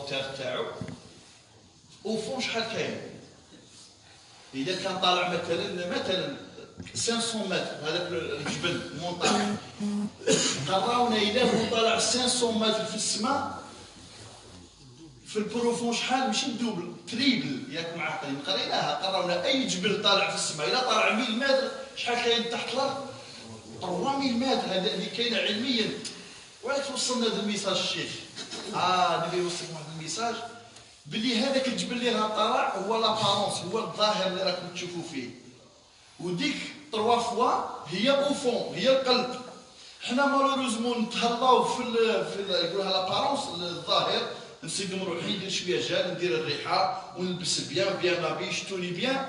هوتير تاعو وفون شحال كاين. اذا كان طالع مثلا 500 متر هذاك الجبل المونطاج، قراونا اذا هو طالع 500 متر في السماء في البروفون شحال ماشي دوبل تريبل، ياك معقلين قريناها قراونا اي جبل طالع في السماء اذا طالع 100 متر شحال كاين تحت الارض؟ 300 متر. هذا اللي كاينه علميا. ولا توصلنا هذا الميساج الشيخ ندير يوصلك واحد الميساج بلي هذاك الجبل اللي راه طالع هو لابارونس، هو الظاهر اللي راكم تشوفوا فيه، وديك 3 فوا هي اوفون هي القلب. حنا مالوروزمون نتهلاو في يقولها لابارونس الظاهر، نسيقم روحي ندير شويه جال ندير الريحه ونلبس بيان نابي شتوني بيان.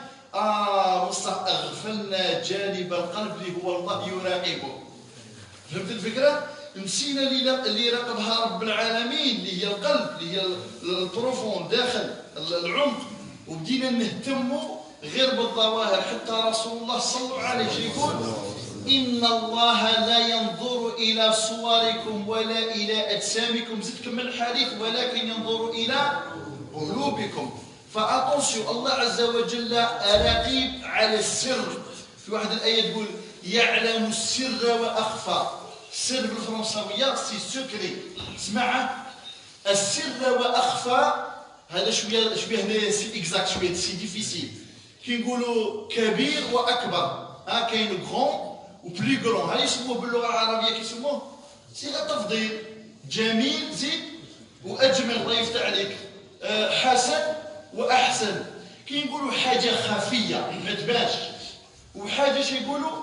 مصطفى اغفلنا جانب القلب اللي هو الله يراقبه. فهمت الفكره؟ نسينا اللي راقبها رب العالمين اللي هي القلب اللي هي البروفون داخل العمق، وبدينا نهتموا غير بالظواهر. حتى رسول الله صلوا عليه يقول إن الله لا ينظر إلى صوركم ولا إلى أجسامكم، زد كمل الحديث، ولكن ينظر إلى قلوبكم. فأطنسوا الله عز وجل رقيب على السر. في واحد الآية تقول يعلم السر وأخفى. السر بالفرنساوية سي سكري، اسمع السر وأخفى. هذا شوية هنا سي اكزاكت شوية سي ديفيسيل. كي نقولوا كبير وأكبر، كاين غرون وبلي غرون، هذا يسموه باللغة العربية كيسموه صيغة تفضيل. جميل زيد وأجمل، الله يفتح عليك. حسن وأحسن. كي نقولوا حاجة خفية ما تبانش، وحاجة شي يقولوا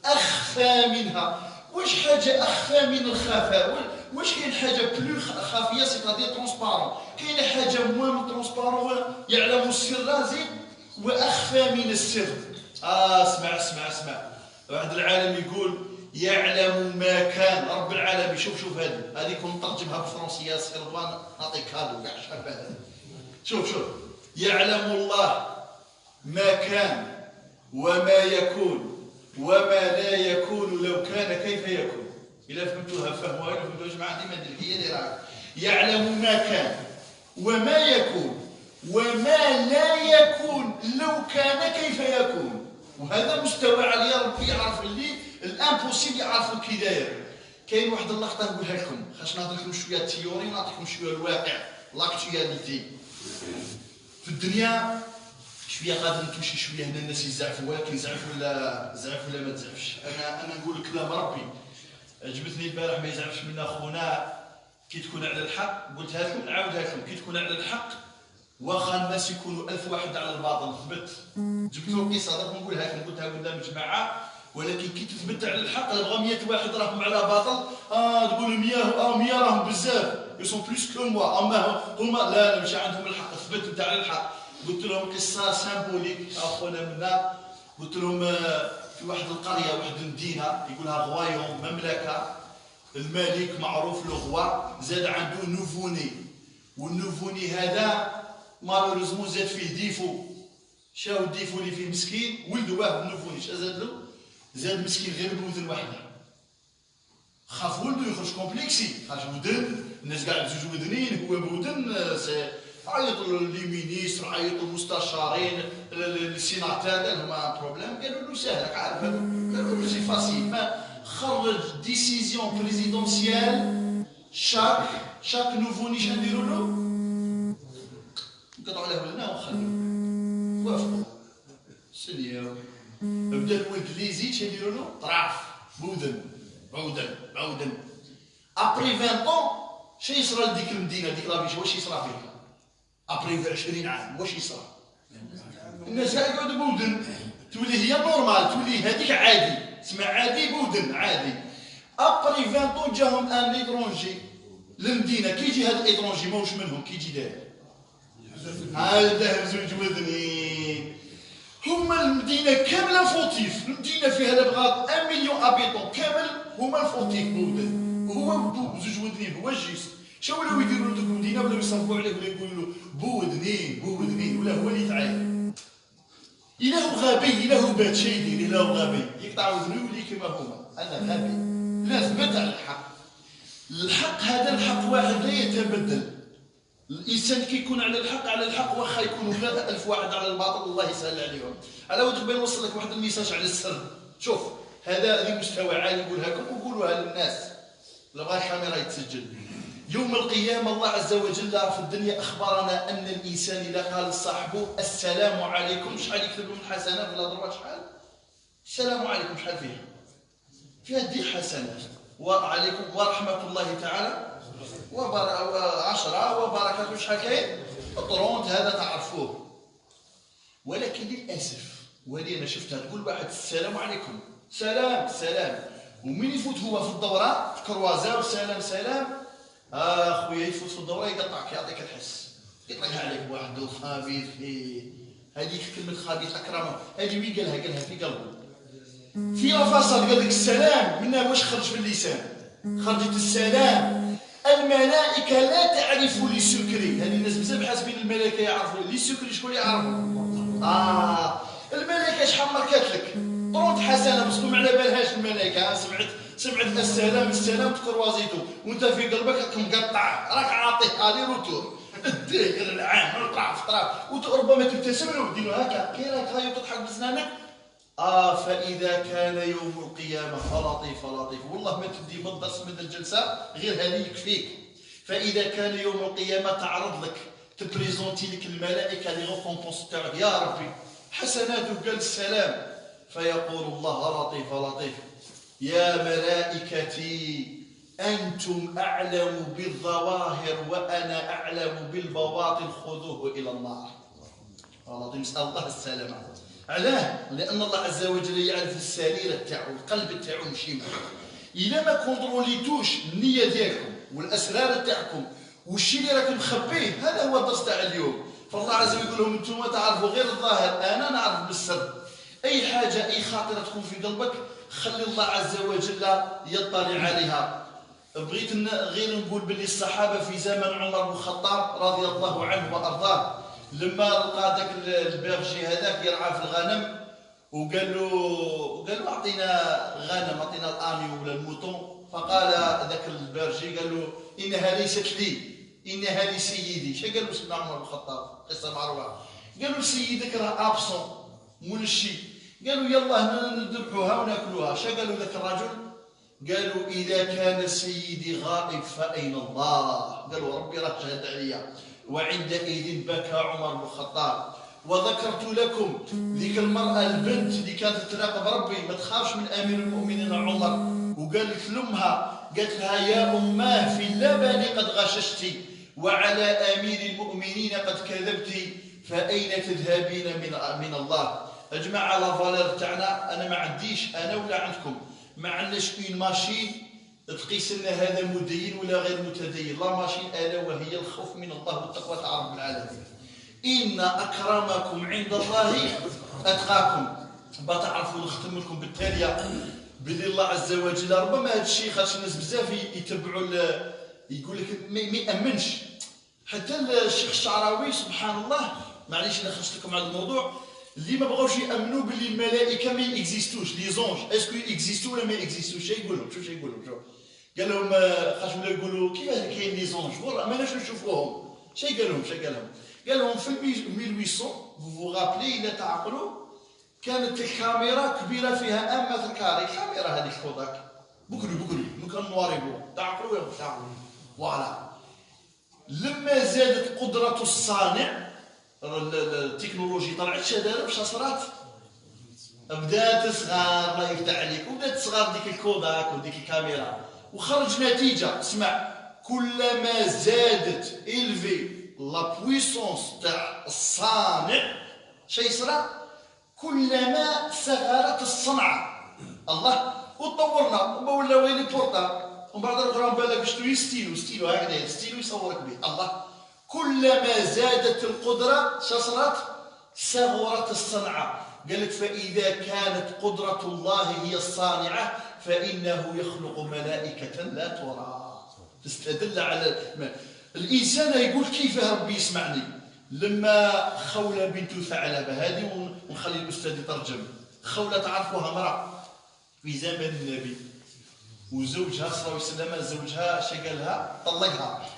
أخفى منها. واش حاجة أخفى من الخفاء؟ واش كاين حاجة بلو خفية سيتادير ترونسبارون؟ كاينة حاجة موان ترونسبارون يعلم السر زيد وأخفى من السر. اسمع واحد العالم يقول يعلم ما كان رب العالمين. شوف هذه كنت نترجمها بالفرنسية سيرفان نعطيك كادو كاع شحال بعد. شوف يعلم الله ما كان وما يكون وما لا يكون لو كان كيف يكون. إلا فهمتوها فهموها، إلا فهمتوها جماعة ديما هي اللي راك. يعلم ما كان وما يكون وما لا يكون لو كان كيف يكون. وهذا مستوى عليا ربي يعرف اللي الامبوسيبل يعرف كي داير. كاين واحد اللقطه نقولها لكم، خاص نعطي لكم شويه التيوري ونعطيكم شويه الواقع لاكتواليتي. في الدنيا شويه غادي تمشي شويه هنا الناس يزعفوا، ولكن زعف ولا ما تزعفش. انا نقول كلام ربي عجبتني البارح، ما يزعفش منا خونا. كي تكون على الحق، قلتها لكم نعاودها لكم، كي تكون على الحق واخا الناس يكونوا 1000 واحد على الباطل ثبت. جبتوا القصه هذاك نقولها لكم، قلتها قدام الجماعه، ولكن كي تثبت على الحق بغا 100 واحد راهم على باطل، تقول 100 راهم بزاف يسون بلوس كو موا، اما هما لا ماشي عندهم الحق. ثبت انت على الحق. قلت لهم قصه سامبوليك اخونا منا، قلت لهم في واحد القريه واحد المدينه يقولها غوايون مملكه، الملك معروف لو غوا زاد عنده نوفوني، والنوفوني هذا مالوريزمون زاد فيه ديفو. شاو الديفو اللي فيه مسكين ولدو واحد النوفوني، شا زاد له؟ زاد مسكين غير بوذن وحده. خاف ولدو يخرج كومبليكسي، خاطر ودن الناس قاعد بزوج ودنين، هو بودن. عيطوا للمينيستر، عيطوا المستشارين، السيناتور، قال لهم بروبليم، قالوا له سهل عارف، قالوا له سي فاسيل. ما خرج ديسيزيون بريزيدونسيال شاك نوفوني شنو نديروا له؟ نقطعوا له ولنا ونخلوه. وافقوا سنيو. بدا الولد اللي يزيد شنو نديروا له؟ طراف بودن عودن. ابري 20 طون شنو يصرى لديك المدينه ديك لابيش؟ واش يصرى فيها؟ ابري 20 عام واش يصرى؟ الناس قاعد يقعدوا بودن، تولي هي نورمال، تولي هذيك عادي، تسمع عادي بودن عادي. ابري 20 طون جاهم ان ايترونجي للمدينه. كي يجي هذا الايترونجي ماهوش منهم، كي يجي داير هذا زوج ودنين. هما المدينه كامله فوتيف، المدينه فيها لابغا 1 مليون ابيطون كامل هما الفوتيف بودن، وهو زوج ودنين هو الجسم. شنو ولاو يديروا له دوك المدينه؟ ولاو يصرفوا عليه ولا يقولوا له بودنين ولا هو اللي يتعاين. الا هو غبي، الا هو بات شي يدير، الا هو غبي يقطع وذنو يولي كيما هما. انا غبي. لا ثبت على الحق. الحق هذا الحق واحد لا يتبدل. الانسان كيكون على الحق واخا يكونوا 1000 واحد على الباطل الله يسهل عليهم. على ود بغيت نوصل لك واحد الميساج على السر. شوف هذا مستوى عالي نقولها لكم وقولوها للناس، لا بغا الكاميرا يتسجل. يوم القيامة الله عز وجل في الدنيا أخبرنا أن الإنسان إذا قال لصاحبه السلام عليكم شحال يكتب له من حسنات في الهضرة؟ شحال؟ السلام عليكم شحال فيها؟ فيها 10 حسنات. وعليكم ورحمة الله تعالى و10 وبركاته شحال كاين؟ 30. هذا تعرفوه. ولكن للأسف وهذه أنا شفتها تقول واحد السلام عليكم سلام ومن يفوت هو في الدورة في كروازا وسلام خويا يفوت في الدوره يقطعك يعطيك الحس يطلق عليك واحد خبيث فيه. هذيك كلمه خبيث اكرمه هذه وين قالها في قلبه في فصل قال لك السلام منها واش خرج في اللسان؟ خرجت السلام. الملائكه لا تعرف لي سكري. هذه الناس بزاف حاسبين الملائكه يعرفوا لي سكري. شكون يعرفوا؟ الملائكه شحال ماركات لك 30 حسنه بس ما على بالهاش الملائكه. سمعت السلام تكروازيتو وانت في قلبك راك مقطع راك عاطيه الي روتور الداير العام نطلع في الطراب وربما تبتسم له وديرو هكا كي راك غايب تضحك بسنانك. فاذا كان يوم القيامه فلطيف والله ما تدي من الدرس من الجلسه غير هذه يكفيك. فاذا كان يوم القيامه تعرض لك تبريزونتي لك الملائكه لي غوكومبونس تاعك يا ربي حسناته قال السلام فيقول الله لطيف يا ملائكتي أنتم أعلم بالظواهر وأنا أعلم بالبواطن خذوه إلى النار. الله نسأل الله السلامة. علاه؟ لأن الله عز وجل يعرف السريرة تاعو القلب تاعو ماشي معاه. إلا ما كونتروليتوش النية ديالكم والأسرار تاعكم والشيء اللي راكم مخبيه هذا هو الدرس تاع اليوم. فالله عز وجل يقول لهم أنتم تعرفوا غير الظاهر أنا نعرف بالسر. أي حاجة أي خاطرة تكون في قلبك خلي الله عز وجل يطلع عليها. بغيت غير نقول باللي الصحابه في زمن عمر بن الخطاب رضي الله عنه وارضاه لما لقى ذاك البرجي هذاك يرعى في الغنم وقال له اعطينا غنم اعطينا الاني ولا الموطون. فقال ذاك البرجي قال له انها ليست لي انها لسيدي. شنو قال له سيدنا عمر بن الخطاب؟ قصه معروفه. قال له سيدك راه ابسون منشي. قالوا يلا نذبحوها وناكلوها. شا قالوا ذاك الرجل؟ قالوا اذا كان سيدي غائب فاين الله؟ قالوا ربي راه شهد عليا. وعندئذ بكى عمر بن الخطاب. وذكرت لكم ذيك المراه البنت اللي كانت تراقب ربي ما تخافش من امير المؤمنين عمر وقالت لامها قالت لها يا اماه في اللبن قد غششتي وعلى امير المؤمنين قد كذبتي فاين تذهبين من الله؟ يا جماعه لا فالور تاعنا انا ما عنديش انا ولا عندكم ما عندناش اون ماشين تقيس لنا هذا مدين ولا غير متدين. لا ماشين الا وهي الخوف من الله والتقوى تاع رب العالمين. ان اكرمكم عند الله اتقاكم. بتعرفوا نختم لكم بالتاليه بلي الله عز وجل ربما هذا الشيء خاطر الناس بزاف يتبعوا يقول لك ما يامنش. حتى الشيخ الشعراوي سبحان الله معليش انا خرجت لكم على الموضوع اللي ما بغاوش يامنوا باللي الملائكه ما اكزيستوش لي زونج اسكو اكزيستو ولا ما اكزيستوش. شنو يقول لهم؟ شوف قال لهم خاش ولا يقولوا كيفاش كاين لي زونج والله ما ناش نشوفوهم. شنو قال لهم في 1800 فو رابلي الا تعقلوا كانت الكاميرا كبيره فيها 1 متر كاري. الكاميرا هذيك كوداك بكري ممكن نواري بو تعقلوا يا تعقلوا فوالا. لما زادت قدره الصانع التكنولوجي طلعت شداله باش صرات بدات تصغر الله يفتح عليك وبدات تصغر ديك الكوداك وديك الكاميرا وخرج نتيجه. اسمع كلما زادت الفي لا بويسونس تاع الصانع شي يصرى كلما صغرت الصنعه. الله وطورنا ولا ويلي بورطا ومن بعد راه بالك شنو ستيلو هكذا ستيلو يصورك به. الله كلما زادت القدرة صارت صغرت الصنعة. قالك فإذا كانت قدرة الله هي الصانعة فإنه يخلق ملائكة لا ترى. تستدل على الإنسان يقول كيف ربي يسمعني. لما خولة بنت ثعلبة هذه ونخلي الأستاذ يترجم. خولة تعرفوها امرأة في زمن النبي وزوجها صلى الله عليه وسلم زوجها شقالها طلقها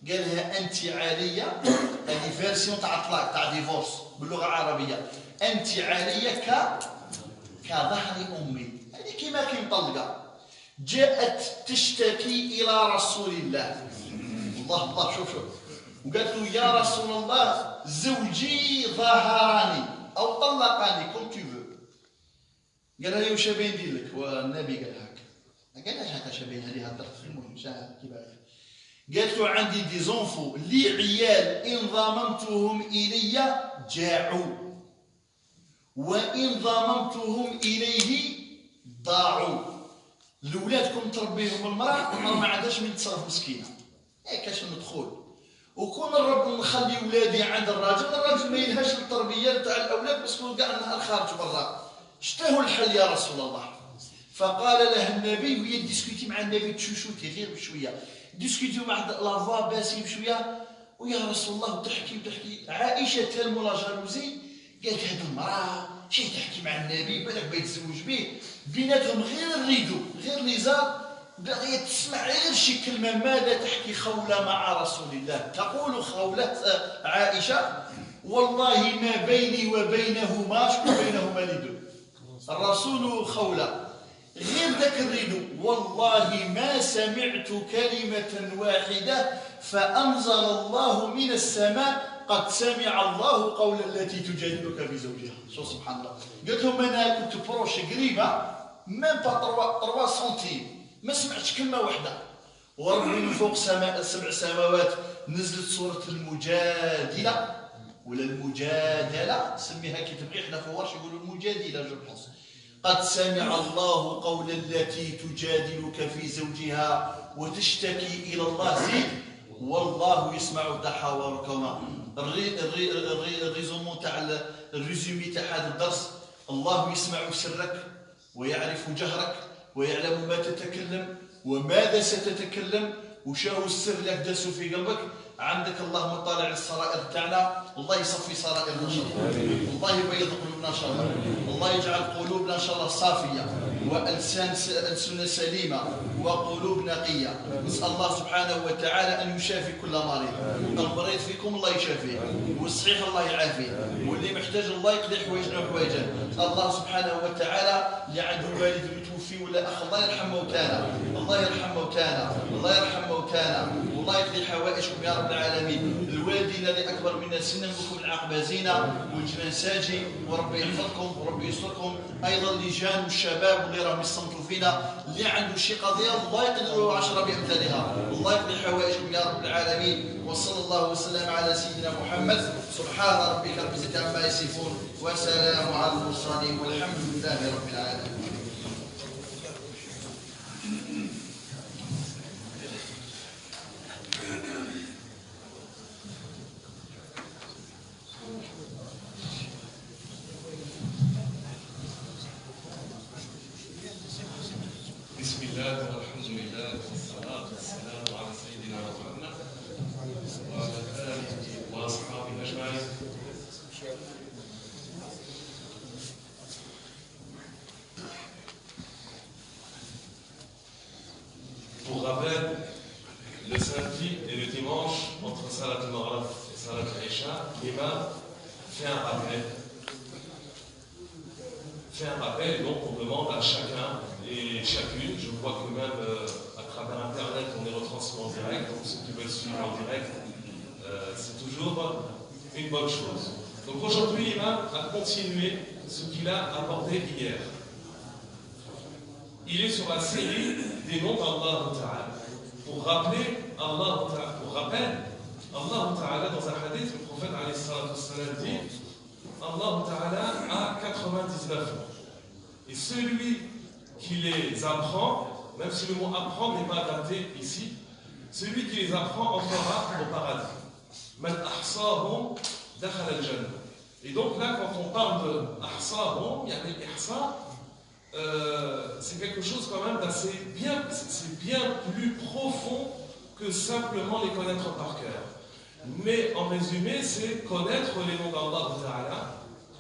قالها أنت عالية، هذه فيرسيون تاع الطلاق تاع ديفورس باللغة العربية. أنت عالية كظهر أمي، هذه كيما كي مطلقة. جاءت تشتكي إلى رسول الله، الله شوف وقالت له يا رسول الله زوجي ظهرني أو طلقني كوم تو فو. قال لها واش باين ندير لك؟ والنبي قال هكا، ما قالهاش هكا شابين، هذه هضرت في المهم كيما قالت له عندي دي زونفو لي عيال إن ضممتهم إلي جاعوا وإن ضممتهم إليه ضاعوا. لولادكم تربيهم المرأة ما عندهاش من تصرف مسكينة، كاش ندخل وكون الرب نخلي ولادي عند الراجل ما يلهاش التربية تاع الأولاد باسكو كاع النهار خارج برا. شتاهو الحل يا رسول الله؟ فقال له النبي، وهي ديسكوتي مع النبي تشوشوتي غير بشويه، ديسكوتيو مع لافوا باسي بشويه، ويا رسول الله وتحكي عائشه تلمو لا جالوزي قالت هذه المراه شي تحكي مع النبي بالك بيتزوج به، بيناتهم غير الريدو غير ليزار، باغيه تسمع غير شي كلمه. ماذا تحكي خوله مع رسول الله؟ تقول خوله عائشه والله ما بيني وبينهما شكون بينهما ليدو الرسول خوله غير ذاك الريدو، والله ما سمعت كلمة واحدة فأنزل الله من السماء قد سمع الله قول التي تجادلك في زوجها. شو سبحان الله. قلت لهم أنا كنت بروش قريبة ميم با 3 سنتيم ما سمعتش كلمة واحدة، وربي من فوق 7 سماوات نزلت سورة المجادلة ولا المجادلة، سميها كي تبغي، حنا في ورش يقولوا المجادلة جو بونس. قد سمع الله قول التي تجادلك في زوجها وتشتكي إلى الله زيد والله يسمع تحاوركما. الريزومون تاع الريزومي تاع هذا الدرس، الله يسمع سرك ويعرف جهرك ويعلم ما تتكلم وماذا ستتكلم وشاو السر اللي داسو في قلبك. عندك الله مطلع السرائر تاعنا، الله يصفي سرائرنا ان شاء الله، الله يبيض قلوبنا ان شاء الله، الله يجعل قلوبنا ان شاء الله صافيه والسنه سليمه وقلوب نقيه. نسال الله سبحانه وتعالى ان يشافي كل مريض، المريض فيكم الله يشافيه والصحيح الله يعافيه واللي محتاج الله يقضي حويجنا وحويجه. الله سبحانه وتعالى اللي عنده والد متوفي ولا اخ الله يرحم موتانا، الله يرحم موتانا، الله يرحم موتانا والله يقضي حوائجكم يا رب العالمين. الوالدين اللي اكبر منا سنا بكم العقبه زينه والجبان ساجي وربي يحفظكم وربي يستركم. ايضا اللجان والشباب اللي راهم يصنتوا فينا اللي عنده شي قضيه الله يقدروا 10 بامثالها، الله يقضي حوائجكم يا رب العالمين. وصلى الله وسلم على سيدنا محمد. سبحان ربك رب العزه عما يصفون وسلام على المرسلين والحمد لله رب العالمين. بسم الله والحمد لله والصلاة والسلام على سيدنا محمد وعلى آله وأصحابه أجمعين. Pour rappel, le samedi et le dimanche, entre Salat al-Maghrib et Salat al-Isha, l'imam fait un rappel. Et donc on demande à chacun et chacune, je vois que même à travers Internet on est retransmis en direct, donc ceux qui veulent suivre en direct, c'est toujours une bonne chose. Donc aujourd'hui, l'imam a continué ce qu'il a abordé hier. Il est sur la série des noms d'Allah Ta'ala. Pour rappeler Allah Ta'ala, pour rappel, Allah Ta'ala, dans un hadith, le prophète alayhi salatu wassalam dit Allah Ta'ala a 99 noms. Et celui qui les apprend, même si le mot apprendre n'est pas adapté ici, celui qui les apprend entrera au paradis. Man ahsahum dakhala al-jannah. Et donc là, quand on parle de ahsahum, il y a des ihsa, c'est quelque chose quand même d'assez bien, c'est bien plus profond que simplement les connaître par cœur. Mais en résumé, c'est connaître les noms d'Allah Ta'ala,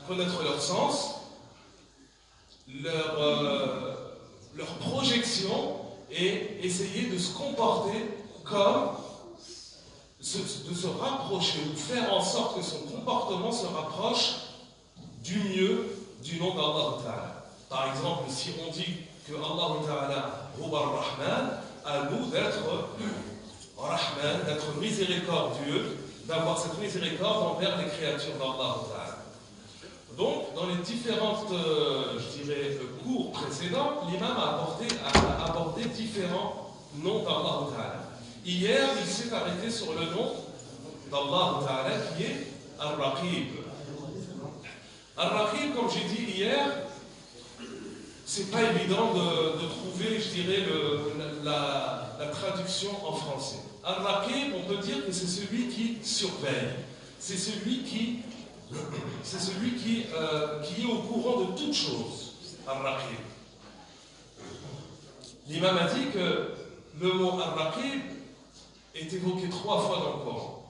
connaître leur sens, leur projection et essayer de se comporter comme de se rapprocher ou de faire en sorte que son comportement se rapproche du mieux du nom d'Allah Ta'ala. Par exemple, si on dit que Allah Ta'ala Huwa Ar-Rahman, à nous d'être Rahman, d'être miséricordieux, d'avoir cette miséricorde envers les créatures d'Allah Ta'ala. Donc, dans les différentes, cours précédents, l'imam a abordé différents noms d'Allah Ta'ala. Hier, il s'est arrêté sur le nom d'Allah Ta'ala qui est Ar-Raqib. Ar-Raqib, comme j'ai dit hier, c'est pas évident de trouver, la traduction en français. Ar-Raqib, on peut dire que c'est celui qui surveille, c'est celui qui est au courant de toutes choses. Ar-Raqib. L'imam a dit que le mot Ar-Raqib est évoqué 3 fois dans le Coran.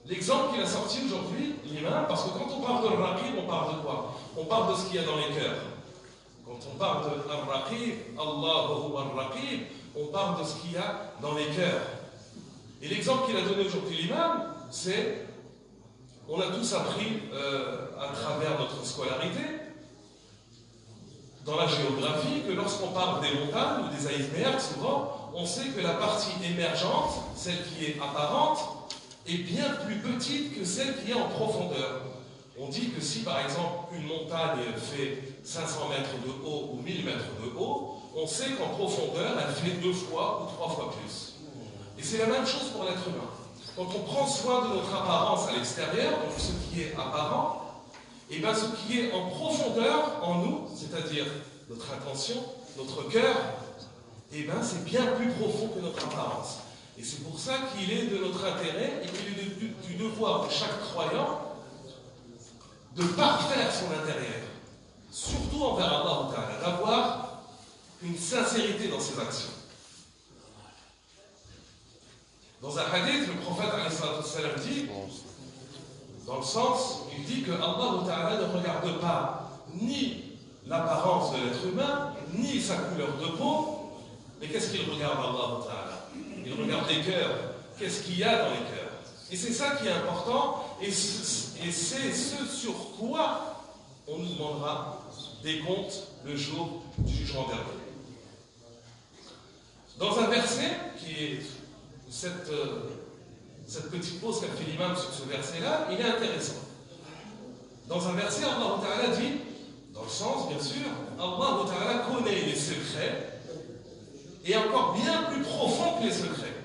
L'exemple qu'il a sorti aujourd'hui, l'imam, parce que quand on parle de Ar-Raqib, on parle de quoi? On parle de ce qu'il y a dans les cœurs. Quand on parle de Ar-Raqib, Allahu Ar-Raqib, on parle de ce qu'il y a dans les cœurs. Et l'exemple qu'il a donné aujourd'hui l'imam, c'est, on a tous appris à travers notre scolarité, dans la géographie, que lorsqu'on parle des montagnes ou des icebergs, souvent, on sait que la partie émergente, celle qui est apparente, est bien plus petite que celle qui est en profondeur. On dit que si par exemple une montagne fait 500 mètres de haut ou 1000 mètres de haut, on sait qu'en profondeur, elle fait 2 fois ou 3 fois plus. Et c'est la même chose pour l'être humain. Quand on prend soin de notre apparence à l'extérieur, donc ce qui est apparent, et bien ce qui est en profondeur en nous, c'est-à-dire notre intention, notre cœur, et bien c'est bien plus profond que notre apparence. Et c'est pour ça qu'il est de notre intérêt et qu'il est du devoir de chaque croyant de parfaire son intérieur, surtout envers Allah Ta'ala, d'avoir une sincérité dans ses actions. Dans un hadith, le prophète dit, dans le sens, il dit que Allah Ta'ala ne regarde pas ni l'apparence de l'être humain, ni sa couleur de peau, mais qu'est-ce qu'il regarde Allah Ta'ala? Il regarde les cœurs, qu'est-ce qu'il y a dans les cœurs? Et c'est ça qui est important, et c'est ce sur quoi on nous demandera des comptes le jour du jugement dernier. Dans un verset, qui est cette petite pause qu'a fait l'imam sur ce verset-là, il est intéressant. Dans un verset, Allah Ta'ala dit, dans le sens bien sûr, Allah Ta'ala connaît les secrets, et encore bien plus profond que les secrets.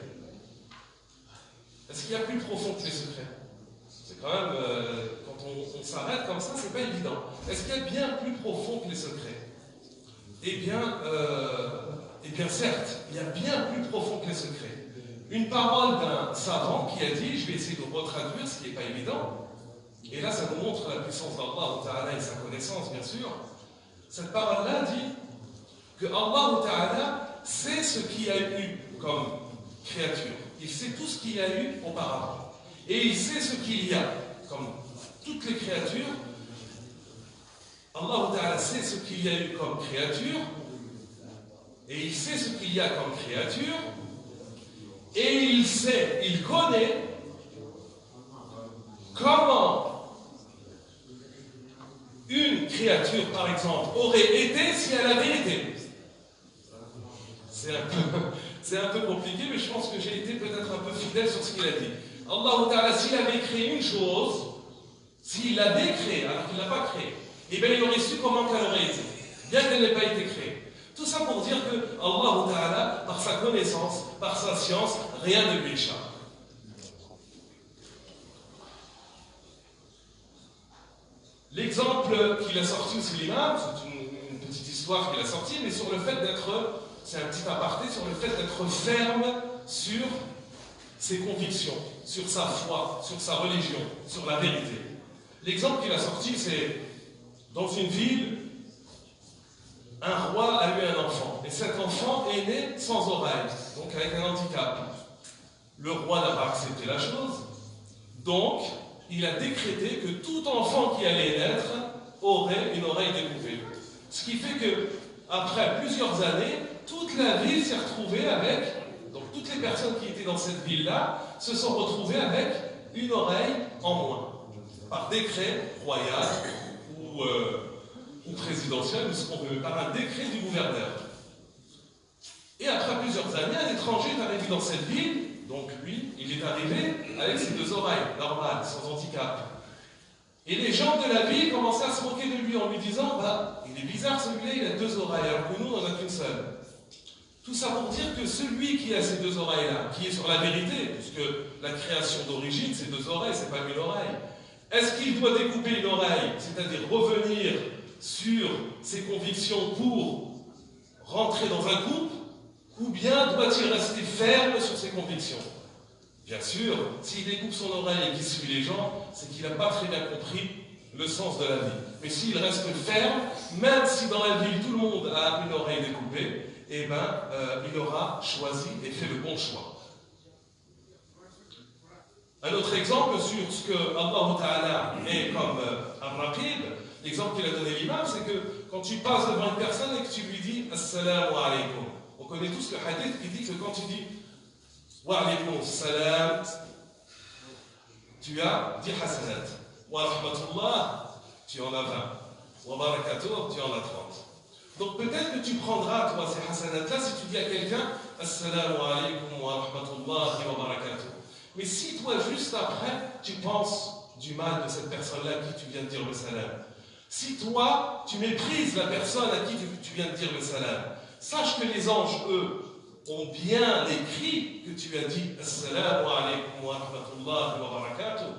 Est-ce qu'il y a plus profond que les secrets? C'est quand même, quand on s'arrête comme ça, c'est pas évident. Est-ce qu'il y a bien plus profond que les secrets? Eh bien certes, il y a bien plus profond que les secrets. Une parole d'un savant qui a dit, je vais essayer de retraduire, ce qui n'est pas évident, et là ça nous montre la puissance d'Allah Ta'ala et sa connaissance, bien sûr. Cette parole-là dit que Allah Ta'ala sait ce qu'il y a eu comme créature. Il sait tout ce qu'il y a eu auparavant. Et il sait ce qu'il y a, comme toutes les créatures. Allah Ta'ala sait ce qu'il y a eu comme créature, et il sait ce qu'il y a comme créature, et il sait, il connaît comment une créature, par exemple, aurait été si elle avait été. C'est un peu compliqué, mais je pense que j'ai été peut-être un peu fidèle sur ce qu'il a dit. Allah Ta'ala, s'il avait créé une chose, s'il l'avait créée, alors qu'il ne l'a pas créée, eh bien il aurait su comment qu'elle aurait été, bien qu'elle n'ait pas été créée. Tout ça pour dire que Allah Ta'ala, par sa connaissance, par sa science, rien ne lui échappe. L'exemple qu'il a sorti aussi l'imam, c'est une petite histoire qu'il a sortie, mais sur le fait d'être, c'est un petit aparté, sur le fait d'être ferme sur ses convictions, sur sa foi, sur sa religion, sur la vérité. L'exemple qu'il a sorti, c'est dans une ville, un roi a eu un enfant, et cet enfant est né sans oreille, donc avec un handicap. Le roi n'a pas accepté la chose, donc il a décrété que tout enfant qui allait naître aurait une oreille découpée. Ce qui fait que, après plusieurs années, toute la ville s'est retrouvée avec Donc toutes les personnes qui étaient dans cette ville-là se sont retrouvées avec une oreille en moins, par décret royal ou présidentiel, ou ce qu'on veut, par un décret du gouverneur. Et après plusieurs années, un étranger est arrivé dans cette ville, donc lui, il est arrivé avec ses deux oreilles, normales, sans handicap. Et les gens de la ville commençaient à se moquer de lui en lui disant « il est bizarre celui-là, il a deux oreilles, alors que nous, on n'en a qu'une seule. » Tout ça pour dire que celui qui a ces deux oreilles-là, qui est sur la vérité, puisque la création d'origine, c'est deux oreilles, c'est pas une oreille, est-ce qu'il doit découper une oreille, c'est-à-dire revenir sur ses convictions pour rentrer dans un couple, ou bien doit-il rester ferme sur ses convictions? Bien sûr, s'il découpe son oreille et qu'il suit les gens, c'est qu'il n'a pas très bien compris le sens de la vie. Mais s'il reste ferme, même si dans la ville tout le monde a une oreille découpée, eh ben, il aura choisi et fait le bon choix. Un autre exemple sur ce que Allah Ta'ala est comme un-Raqib, l'exemple qu'il a donné l'imam, c'est que quand tu passes devant une personne et que tu lui dis Assalamu alaykum, on connaît tous le hadith qui dit que quand tu dis Wa alaykum salam, tu as 10 hasanat. Wa rahmatullah, tu en as 20. Wa barakatuh, tu en as 30. Donc peut-être que tu prendras, toi, ces hasanat-là, si tu dis à quelqu'un Assalamu alaykum wa rahmatullahi wa barakatuh. Mais si toi, juste après, tu penses du mal de cette personne-là à qui tu viens de dire le salam, si toi, tu méprises la personne à qui tu viens de dire le salam, sache que les anges, eux, ont bien écrit que tu as dit Assalamu alaykum wa rahmatullahi wa barakatuh.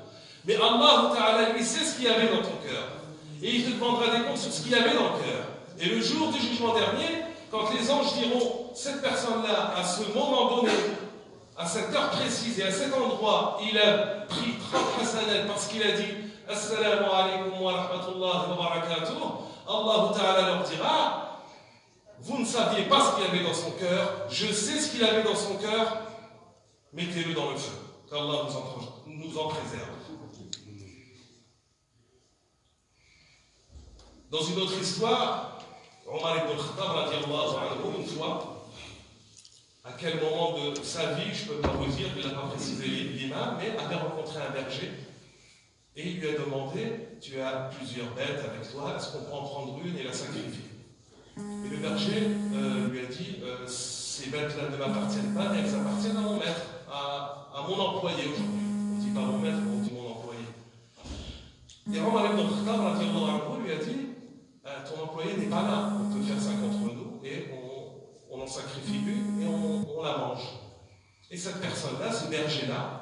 Mais Allah Ta'ala, lui, sait ce qu'il y avait dans ton cœur. Et il te demandera des comptes sur ce qu'il y avait dans le cœur. Et le jour du jugement dernier, quand les anges diront cette personne-là, à ce moment donné, à cette heure précise et à cet endroit, il a pris 30 hasanat parce qu'il a dit Assalamu alaykum wa rahmatullahi wa barakatuh, Allah Ta'ala leur dira vous ne saviez pas ce qu'il y avait dans son cœur, je sais ce qu'il avait dans son cœur, mettez-le dans le feu. Qu'Allah nous en préserve. Dans une autre histoire, Omar ibn Khattab, radiallahu anhu, une fois, à quel moment de sa vie, je ne peux pas vous dire, il n'a pas précisé l'imam, mais avait rencontré un berger et il lui a demandé tu as plusieurs bêtes avec toi, est-ce qu'on peut en prendre une et la sacrifier? Et le berger lui a dit ces bêtes-là ne m'appartiennent pas, mais elles appartiennent à mon maître, à mon employé aujourd'hui. On ne dit pas mon maître, on dit mon employé. Et Omar ibn Khattab, radiallahu anhu, lui a dit ton employé n'est pas là, on peut faire ça contre nous et on en sacrifie une et on la mange. Et cette personne-là, ce berger-là,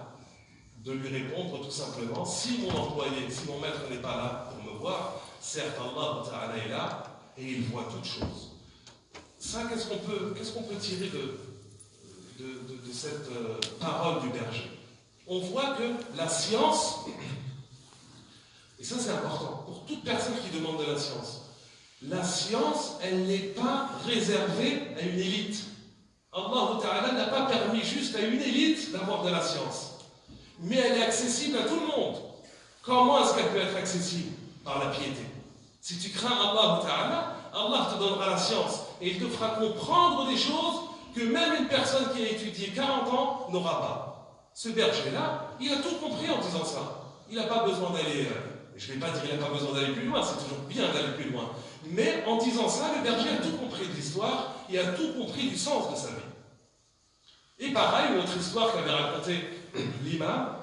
de lui répondre tout simplement si mon employé, si mon maître n'est pas là pour me voir, certes Allah Ta'ala est là et il voit toutes choses. Ça, qu'est-ce qu'on peut tirer de cette parole du berger? On voit que la science, et ça c'est important pour toute personne qui demande de la science, elle n'est pas réservée à une élite. Allah Ta'ala n'a pas permis juste à une élite d'avoir de la science. Mais elle est accessible à tout le monde. Comment est-ce qu'elle peut être accessible? Par la piété. Si tu crains Allah Ta'ala, Allah te donnera la science et il te fera comprendre des choses que même une personne qui a étudié 40 ans n'aura pas. Ce berger-là, il a tout compris en disant ça. Il n'a pas besoin d'aller, je ne vais pas dire qu'il n'a pas besoin d'aller plus loin, c'est toujours bien d'aller plus loin. Mais en disant ça, le berger a tout compris de l'histoire et a tout compris du sens de sa vie. Et pareil, une autre histoire qu'avait racontée l'imam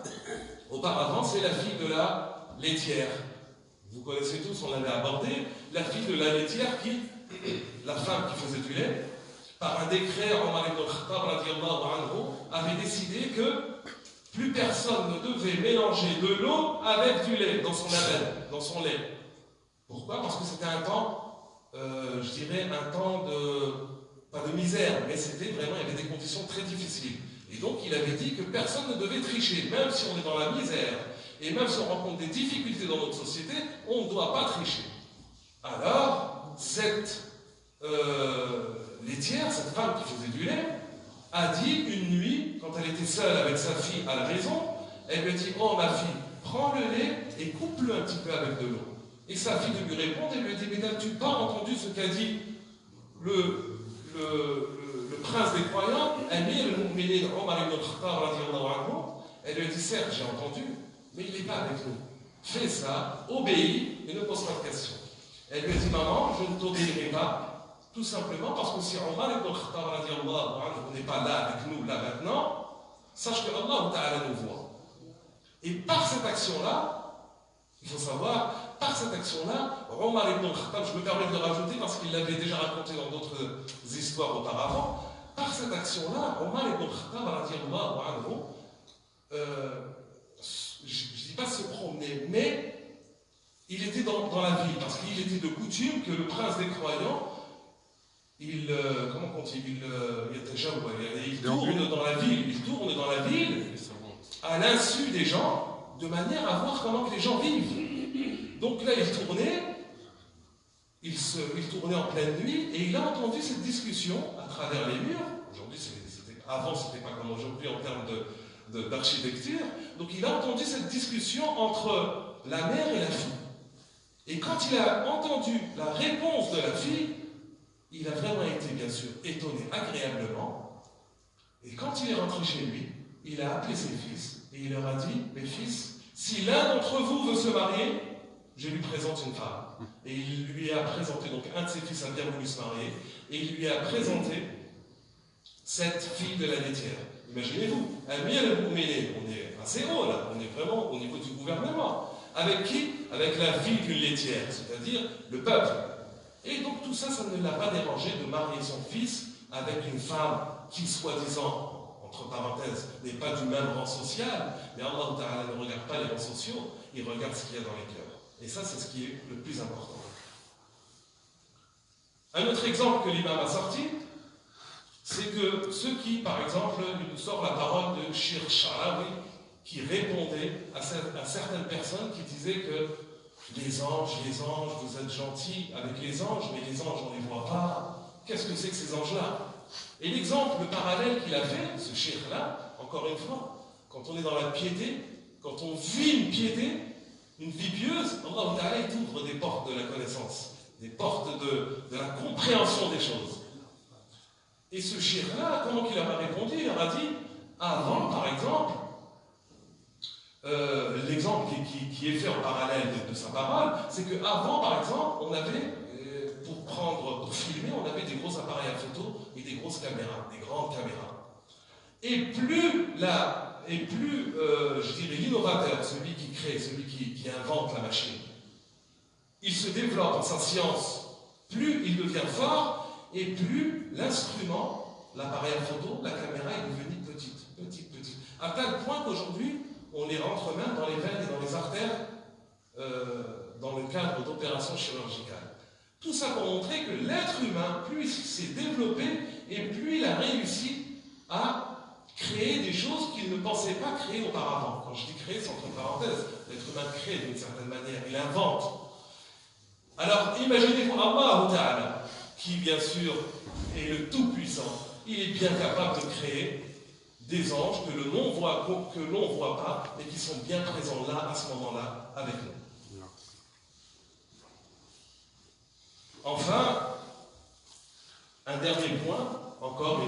auparavant, c'est la fille de la laitière. Vous connaissez tous, on l'avait abordé, la fille de la laitière la femme qui faisait du lait, par un décret, Omar ibn Khattab radiallahu anhu, avait décidé que plus personne ne devait mélanger de l'eau avec du lait dans son label, dans son lait. Pourquoi? Parce que c'était un temps, je dirais, un temps pas de misère, mais c'était vraiment, il y avait des conditions très difficiles. Et donc il avait dit que personne ne devait tricher, même si on est dans la misère, et même si on rencontre des difficultés dans notre société, on ne doit pas tricher. Alors, cette laitière, cette femme qui faisait du lait, a dit une nuit, quand elle était seule avec sa fille à la maison, elle lui a dit « Oh ma fille, prends le lait et coupe-le un petit peu avec de l'eau. » Et sa fille de lui répondre, elle lui a dit « Mais n'as-tu pas entendu ce qu'a dit le prince des croyants, Amir al-Mu'minin Omar ibn al-Khattab radiallahu anhu, elle lui a dit certes, j'ai entendu, mais il n'est pas avec nous. Fais ça, obéis et ne pose pas de questions. Elle lui a dit maman, je ne t'obéirai pas, tout simplement parce que si Omar ibn al-Khattab radiallahu anhu n'est pas là avec nous, là maintenant, sache que Allah Ta'ala nous voit. Et par cette action-là, il faut savoir, par cette action-là, Omar ibn al-Khattab, je me permets de le rajouter parce qu'il l'avait déjà raconté dans d'autres histoires auparavant, par cette action-là, Omar ibn al-Khattab, radiallahu anhu, je ne dis pas se promener, mais il était dans la ville, parce qu'il était de coutume que le prince des croyants, il tourne dans la ville, à l'insu des gens, de manière à voir comment que les gens vivent. Donc là, il tournait en pleine nuit, et il a entendu cette discussion à travers les murs. Aujourd'hui, avant, c'était pas comme aujourd'hui en termes d'architecture. Donc il a entendu cette discussion entre la mère et la fille. Et quand il a entendu la réponse de la fille, il a vraiment été, bien sûr, étonné agréablement. Et quand il est rentré chez lui, il a appelé ses fils et il leur a dit, mes fils, si l'un d'entre vous veut se marier, je lui présente une femme. Et il lui a présenté, donc un de ses fils a bien voulu se marier, et il lui a présenté cette fille de la laitière. Imaginez-vous, Amir al-Mu'minin, on est assez haut là, on est vraiment au niveau du gouvernement. Avec qui? Avec la fille d'une laitière, c'est-à-dire le peuple. Et donc tout ça, ça ne l'a pas dérangé de marier son fils avec une femme qui, soi-disant, entre parenthèses, n'est pas du même rang social, mais Allah Ta'ala ne regarde pas les rangs sociaux, il regarde ce qu'il y a dans les cœurs. Et ça, c'est ce qui est le plus important. Un autre exemple que l'imam a sorti, c'est que ceux qui, par exemple, il nous sort la parole de Shir Sharawi, qui répondait à certaines personnes qui disaient que les anges, vous êtes gentils avec les anges, mais les anges, on ne les voit pas. Qu'est-ce que c'est que ces anges-là? Et l'exemple, le parallèle qu'il a fait, ce shir-là, encore une fois, quand on est dans la piété, quand on vit une piété, une vie pieuse, Allah Ta'ala ouvre des portes de la connaissance, des portes de la compréhension des choses. Et ce shir-là, comment qu'il leur a répondu? Il leur a dit, avant, par exemple, l'exemple qui est fait en parallèle de sa parole, c'est qu'avant, par exemple, on avait, pour filmer, on avait des gros appareils à photo et des grosses caméras, des grandes caméras. Et plus je dirais, l'innovateur, celui qui crée, celui qui invente la machine, il se développe en sa science, plus il devient fort, et plus l'instrument, l'appareil à photo, la caméra est devenu petite. À tel point qu'aujourd'hui, on les rentre même dans les veines et dans les artères dans le cadre d'opérations chirurgicales. Tout ça pour montrer que l'être humain, plus il s'est développé et plus il a réussi à créer des choses qu'il ne pensait pas créer auparavant. Quand je dis créer, c'est entre parenthèses. L'être humain crée d'une certaine manière, il invente. Alors imaginez-vous Allah Ta'ala, qui bien sûr est le Tout-Puissant, il est bien capable de créer des anges que l'on ne voit pas, mais qui sont bien présents là, à ce moment-là, avec nous. Enfin, un dernier point, encore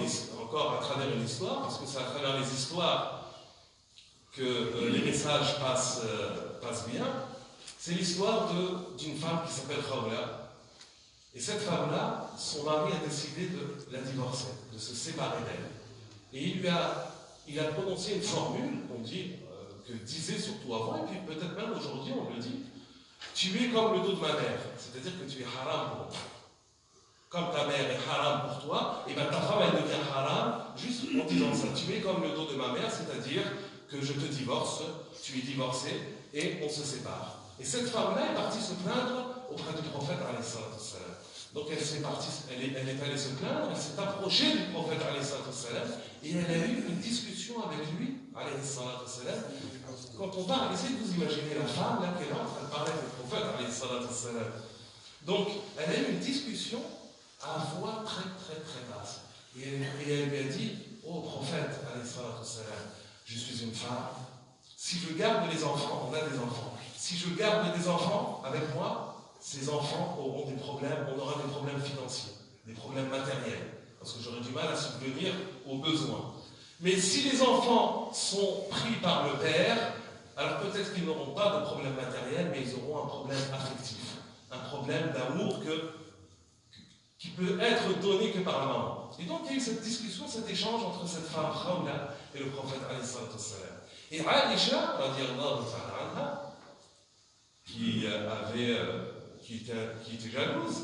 à travers une histoire, parce que c'est à travers les histoires que les messages passent bien, c'est l'histoire d'une femme qui s'appelle Khawla. Et cette femme-là, son mari a décidé de la divorcer, de se séparer d'elle. Et il a prononcé une formule, on dit, que disait surtout avant, et puis peut-être même aujourd'hui on le dit, tu es comme le dos de ma mère, c'est-à-dire que tu es haram pour moi. Comme ta mère est haram pour toi, et bien ta femme elle devient haram juste en disant ça. Tu es comme le dos de ma mère, c'est-à-dire que je te divorce, tu es divorcé, et on se sépare. Et cette femme-là est partie se plaindre auprès du prophète alayhi salatu wassalam. Donc elle est allée se plaindre, elle s'est approchée du prophète alayhi salatu wassalam, et elle a eu une discussion avec lui, alayhi salatu wassalam. Quand on parle, essayez de vous imaginer la femme là qui est là en train de parler avec le prophète alayhi salatu wassalam. Donc elle a eu une discussion à voix très basse. Et elle lui a dit, oh prophète alayhi salatu wassalam, je suis une femme, si je garde les enfants, on a des enfants, si je garde des enfants avec moi, ces enfants auront des problèmes, on aura des problèmes financiers, des problèmes matériels. parce que j'aurais du mal à subvenir aux besoins. Mais si les enfants sont pris par le père, alors peut-être qu'ils n'auront pas de problème matériel, mais ils auront un problème affectif, un problème d'amour qui peut être donné que par la maman. Et donc il y a eu cette discussion, cet échange entre cette femme Khawla et le prophète alayhi salatu wassalam. Et Aïcha, radiallahu ta'ala anha, qui était jalouse,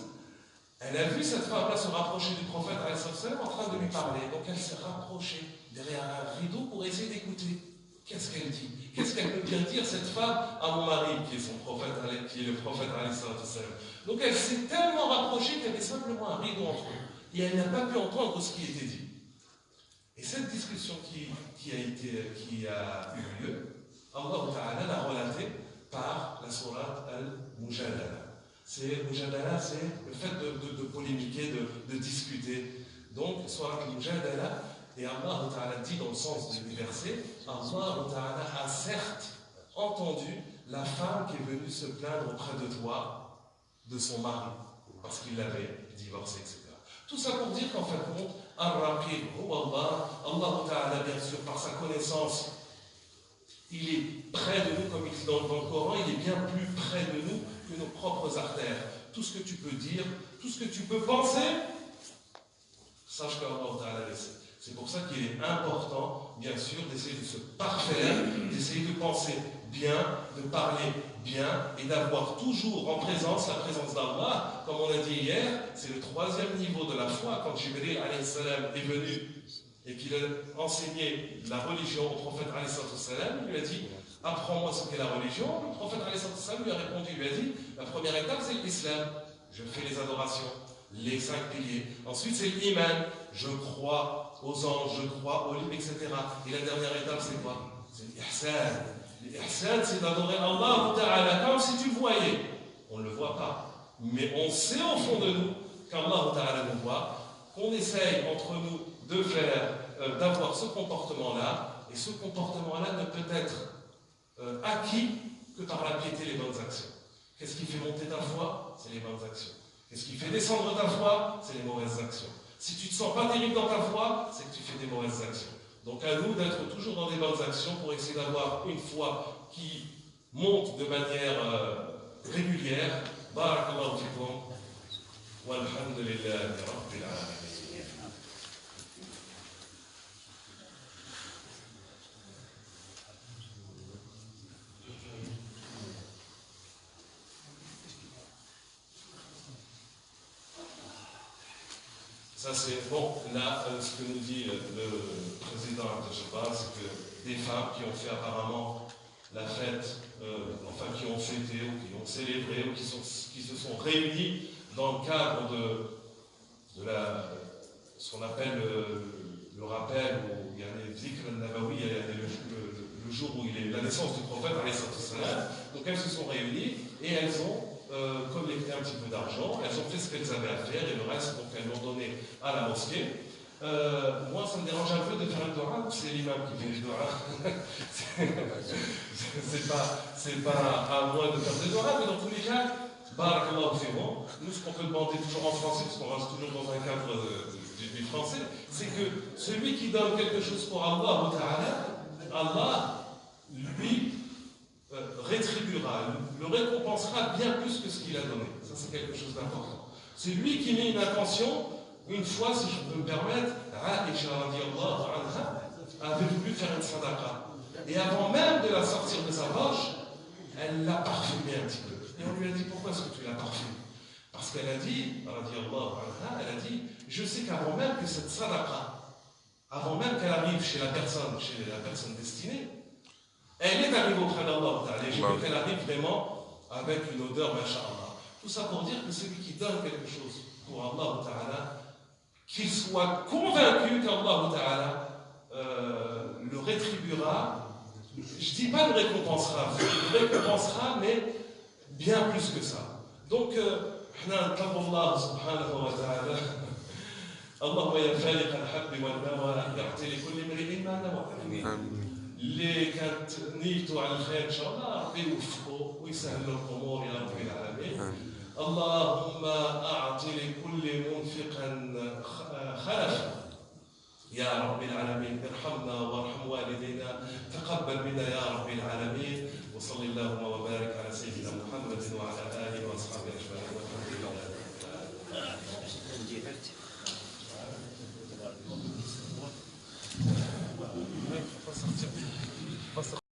elle a vu cette femme-là se rapprocher du prophète alayhi salatu wassalam en train de lui parler. Donc elle s'est rapprochée derrière un rideau pour essayer d'écouter. Qu'est-ce qu'elle dit? Qu'est-ce qu'elle peut bien dire, cette femme, à mon mari, qui est son prophète, qui est le prophète alayhi salatu wassalam. Donc elle s'est tellement rapprochée qu'il y avait simplement un rideau entre eux. Et elle n'a pas pu entendre ce qui était dit. Et cette discussion qui a eu lieu, Allah Ta'ala l'a relatée par la sourate Al-Mujadala. Mujadala, c'est le fait de polémiquer, de discuter. Donc, sourate Al-Mujadala, et Allah Ta'ala dit dans le sens du verset, Allah Ta'ala a certes entendu la femme qui est venue se plaindre auprès de toi, de son mari, parce qu'il l'avait divorcé, etc. Tout ça pour dire qu'en fin de compte, Ar-Raqib, Allah Ta'ala, bien sûr, par sa connaissance, il est près de nous, comme il dit dans le Coran, il est bien plus près de nous que nos propres artères. Tout ce que tu peux dire, tout ce que tu peux penser, sache qu'Allah Ta'ala le sait. C'est pour ça qu'il est important, bien sûr, d'essayer de se parfaire, d'essayer de penser bien, de parler bien et d'avoir toujours en présence la présence d'Allah. Comme on a dit hier, c'est le troisième niveau de la foi. Quand Jibril alayhi salam est venu et qu'il a enseigné la religion au prophète alayhi salam, il lui a dit « Apprends-moi ce qu'est la religion ». Le prophète alayhi salam lui a répondu, il lui a dit « La première étape, c'est l'islam. Je fais les adorations, les 5 piliers. Ensuite, c'est l'iman. Je crois aux anges, je crois aux livres, etc. Et la dernière étape, c'est quoi? C'est l'ihsan. L'ihsan, c'est d'adorer Allah Ta'ala comme si tu le voyais. On ne le voit pas. Mais on sait au fond de nous qu'Allah Ta'ala nous voit, qu'on essaye entre nous de faire, d'avoir ce comportement-là, et ce comportement-là ne peut être acquis que par la piété et les bonnes actions. Qu'est-ce qui fait monter ta foi? C'est les bonnes actions. Qu'est-ce qui fait descendre ta foi? C'est les mauvaises actions. Si tu ne te sens pas terrible dans ta foi, c'est que tu fais des mauvaises actions. Donc à nous d'être toujours dans des bonnes actions pour essayer d'avoir une foi qui monte de manière régulière. Barakallahu fikum. Walhamdulillahi rabbil alamin. Ça c'est bon, là ce que nous dit le président Abdel-Jabbar, c'est que des femmes qui ont fait apparemment la fête, enfin qui ont fêté ou qui ont célébré ou qui se sont réunies dans le cadre de ce qu'on appelle le rappel, où il y a les Zikr al-Nabawi, il y a le jour où il est la naissance du prophète, donc elles se sont réunies et elles ont collecté un petit peu d'argent, elles ont fait ce qu'elles avaient à faire et le reste, donc elles l'ont donné à la mosquée. Moi, ça me dérange un peu de faire le Dora, c'est l'imam qui fait le Dora. c'est pas à moi de faire le Dora, mais dans tous les cas, barakallahu fikum, nous, ce qu'on peut demander toujours en français, parce qu'on reste toujours dans un cadre du français, c'est que celui qui donne quelque chose pour Allah, Allah, lui, rétribuera, le récompensera bien plus que ce qu'il a donné. Ça, c'est quelque chose d'important. C'est lui qui met une intention. Une fois, si je peux me permettre, Aïcha radiallahu anha avait voulu faire une sadaqa. Et avant même de la sortir de sa poche, elle l'a parfumée un petit peu. Et on lui a dit, pourquoi est-ce que tu la parfumes? Parce qu'elle a dit, radiallahu anha, elle a dit, je sais qu'avant même que cette sadaqa, avant même qu'elle arrive chez la personne destinée, elle est arrivée auprès d'Allah. J'ai vu qu'elle arrive vraiment avec une odeur, masha'Allah. Tout ça pour dire que celui qui donne quelque chose pour Allah Ta'ala, qu'il soit convaincu qu'Allah Ta'ala le rétribuera, je ne dis pas le récompensera, mais bien plus que ça. Donc, Allah subhanahu wa ta'ala, Allahumma ya faliq al-habbi wal-nawa, ya'ti li kulli imri'in ma nawa. اللي كانت نيته على الخير ان شاء الله ربي يوفقه ويسهل له الامور يا رب العالمين. اللهم أعط لكل منفق خلفا يا رب العالمين. ارحمنا وارحم والدينا، تقبل منا يا رب العالمين. وصل اللهم وبارك على سيدنا محمد وعلى آله وأصحابه أجمعين والحمد لله رب العالمين.